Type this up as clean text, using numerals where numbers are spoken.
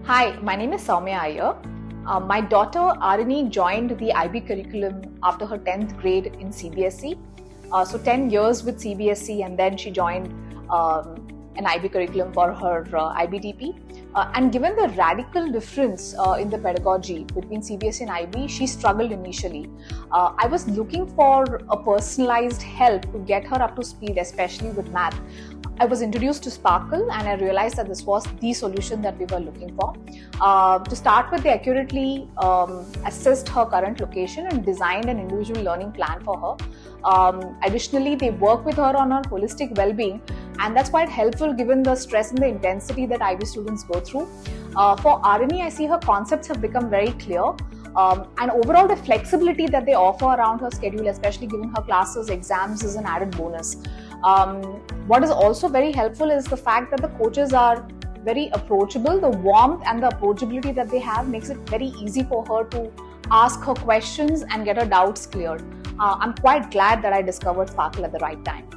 Hi, my name is Sowmya Iyer. My daughter Arini joined the IB curriculum after her 10th grade in CBSE. So 10 years with CBSE, and then she joined an IB curriculum for her IBDP. And given the radical difference in the pedagogy between CBSE and IB, she struggled initially. I was looking for a personalized help to get her up to speed, especially with math. I was introduced to Sparkl and I realized that this was the solution that we were looking for. To start with, they accurately assessed her current location and designed an individual learning plan for her. Additionally, they work with her on her holistic well-being, and that's quite helpful given the stress and the intensity that IB students go through. For Arini, I see her concepts have become very clear. And overall, the flexibility that they offer around her schedule, especially given her classes, exams, is an added bonus. What is also very helpful is the fact that the coaches are very approachable. The warmth and the approachability that they have makes it very easy for her to ask her questions and get her doubts cleared. I'm quite glad that I discovered Sparkl at the right time.